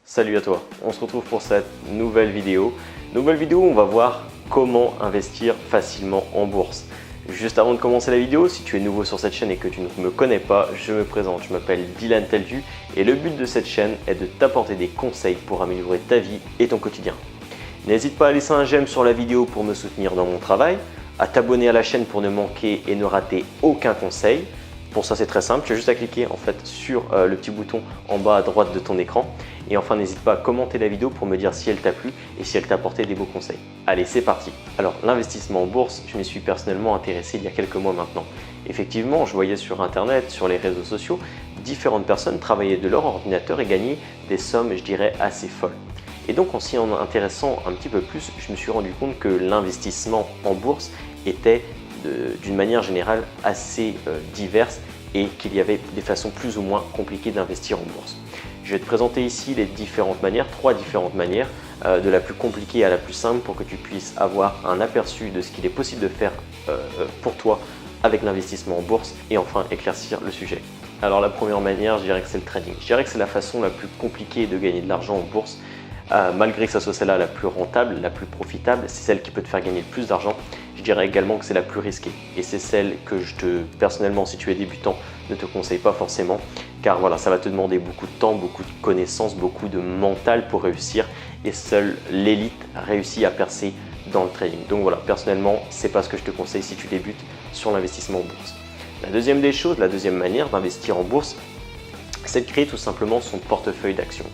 Salut à toi, on se retrouve pour cette nouvelle vidéo. On va voir comment investir facilement en bourse. Juste avant de commencer la vidéo, si tu es nouveau sur cette chaîne et que tu ne me connais pas, je me présente, je m'appelle Dylan Teldu et le but de cette chaîne est de t'apporter des conseils pour améliorer ta vie et ton quotidien. N'hésite pas à laisser un j'aime sur la vidéo pour me soutenir dans mon travail, à t'abonner à la chaîne pour ne manquer et ne rater aucun conseil. Pour ça, c'est très simple, tu as juste à cliquer en fait sur le petit bouton en bas à droite de ton écran. Et enfin, n'hésite pas à commenter la vidéo pour me dire si elle t'a plu et si elle t'a apporté des beaux conseils. Allez, c'est parti. Alors, l'investissement en bourse, je m'y suis personnellement intéressé il y a quelques mois maintenant. Effectivement, je voyais sur Internet, sur les réseaux sociaux, différentes personnes travaillaient de leur ordinateur et gagnaient des sommes, je dirais, assez folles. Et donc, en s'y intéressant un petit peu plus, je me suis rendu compte que l'investissement en bourse était d'une manière générale assez diverse et qu'il y avait des façons plus ou moins compliquées d'investir en bourse. Je vais te présenter ici les différentes manières, trois différentes manières, de la plus compliquée à la plus simple pour que tu puisses avoir un aperçu de ce qu'il est possible de faire pour toi avec l'investissement en bourse et enfin éclaircir le sujet. Alors la première manière, je dirais que c'est le trading. Je dirais que c'est la façon la plus compliquée de gagner de l'argent en bourse. Malgré que ça soit celle-là la plus rentable, la plus profitable, c'est celle qui peut te faire gagner le plus d'argent. Je dirais également que c'est la plus risquée et c'est celle que personnellement, si tu es débutant, ne te conseille pas forcément car voilà, ça va te demander beaucoup de temps, beaucoup de connaissances, beaucoup de mental pour réussir et seule l'élite réussit à percer dans le trading. Donc voilà, personnellement, c'est pas ce que je te conseille si tu débutes sur l'investissement en bourse. La deuxième des choses, la deuxième manière d'investir en bourse, c'est de créer tout simplement son portefeuille d'actions.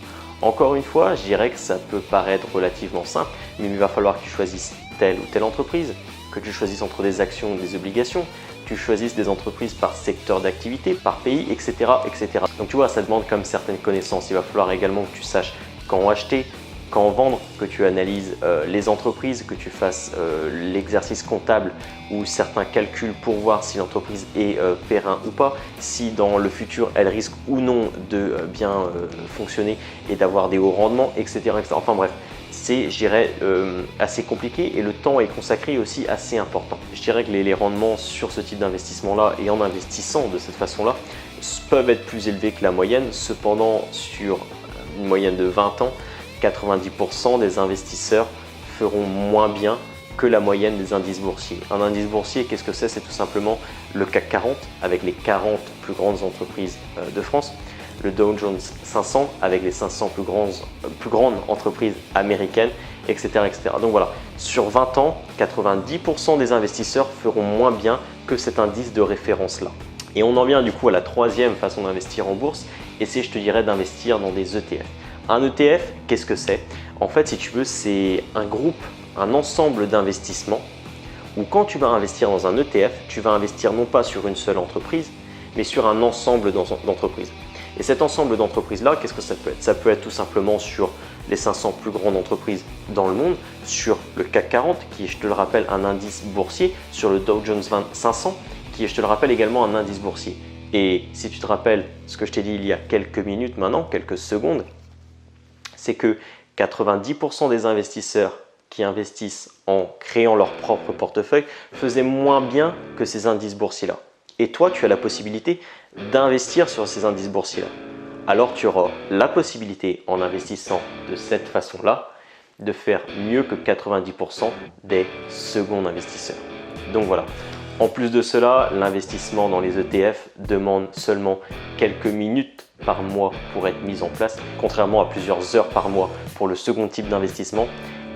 Encore une fois, je dirais que ça peut paraître relativement simple, mais il va falloir que tu choisisses telle ou telle entreprise, que tu choisisses entre des actions ou des obligations, que tu choisisses des entreprises par secteur d'activité, par pays, etc., etc. Donc tu vois, ça demande comme certaines connaissances. Il va falloir également que tu saches quand acheter, quand vendre, que tu analyses les entreprises, que tu fasses l'exercice comptable ou certains calculs pour voir si l'entreprise est périn ou pas, si dans le futur elle risque ou non de bien fonctionner et d'avoir des hauts rendements, etc., etc. Enfin bref, c'est, je dirais, assez compliqué et le temps est consacré aussi assez important. Je dirais que les rendements sur ce type d'investissement-là et en investissant de cette façon-là peuvent être plus élevés que la moyenne. Cependant, sur une moyenne de 20 ans, 90% des investisseurs feront moins bien que la moyenne des indices boursiers. Un indice boursier, qu'est-ce que c'est? C'est tout simplement le CAC 40 avec les 40 plus grandes entreprises de France, le Dow Jones 500 avec les 500 plus grandes entreprises américaines, etc., etc. Donc voilà, sur 20 ans, 90% des investisseurs feront moins bien que cet indice de référence-là. Et on en vient du coup à la troisième façon d'investir en bourse et c'est, je te dirais, d'investir dans des ETF. Un ETF, qu'est-ce que c'est? En fait, si tu veux, c'est un groupe, un ensemble d'investissements où quand tu vas investir dans un ETF, tu vas investir non pas sur une seule entreprise, mais sur un ensemble d'entreprises. Et cet ensemble d'entreprises-là, qu'est-ce que ça peut être? Ça peut être tout simplement sur les 500 plus grandes entreprises dans le monde, sur le CAC 40, qui est, je te le rappelle, un indice boursier, sur le Dow Jones 500, qui est, je te le rappelle, également un indice boursier. Et si tu te rappelles ce que je t'ai dit il y a quelques minutes maintenant, quelques secondes, c'est que 90% des investisseurs qui investissent en créant leur propre portefeuille faisaient moins bien que ces indices boursiers-là. Et toi, tu as la possibilité d'investir sur ces indices boursiers-là. Alors, tu auras la possibilité, en investissant de cette façon-là, de faire mieux que 90% des seconds investisseurs. Donc voilà. En plus de cela, l'investissement dans les ETF demande seulement quelques minutes par mois pour être mis en place, contrairement à plusieurs heures par mois pour le second type d'investissement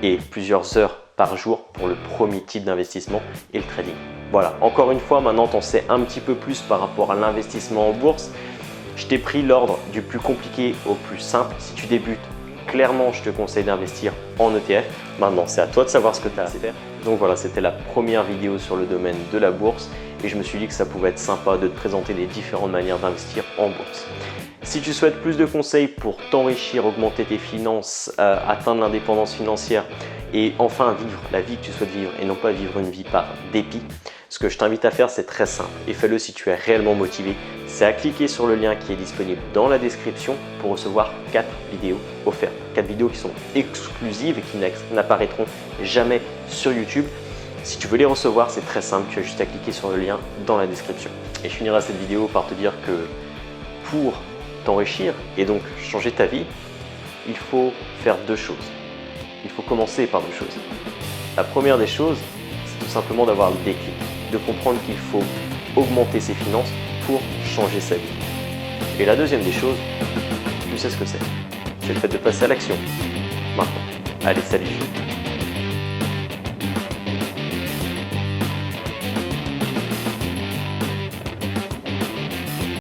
et plusieurs heures par jour pour le premier type d'investissement et le trading. Voilà, encore une fois, maintenant tu en sais un petit peu plus par rapport à l'investissement en bourse. Je t'ai pris l'ordre du plus compliqué au plus simple. Si tu débutes, clairement, je te conseille d'investir en ETF. Maintenant, c'est à toi de savoir ce que tu as à faire. Donc voilà, c'était la première vidéo sur le domaine de la bourse et je me suis dit que ça pouvait être sympa de te présenter les différentes manières d'investir en bourse. Si tu souhaites plus de conseils pour t'enrichir, augmenter tes finances, atteindre l'indépendance financière et enfin vivre la vie que tu souhaites vivre et non pas vivre une vie par dépit, ce que je t'invite à faire, c'est très simple et fais-le si tu es réellement motivé. C'est à cliquer sur le lien qui est disponible dans la description pour recevoir 4 vidéos offertes. 4 vidéos qui sont exclusives et qui n'apparaîtront jamais sur YouTube. Si tu veux les recevoir, c'est très simple, tu as juste à cliquer sur le lien dans la description. Et je finirai cette vidéo par te dire que pour t'enrichir et donc changer ta vie, il faut faire deux choses. Il faut commencer par deux choses. La première des choses, c'est tout simplement d'avoir le déclic, de comprendre qu'il faut augmenter ses finances pour changer sa vie. Et la deuxième des choses, tu sais ce que c'est. C'est le fait de passer à l'action. Maintenant, allez, salut!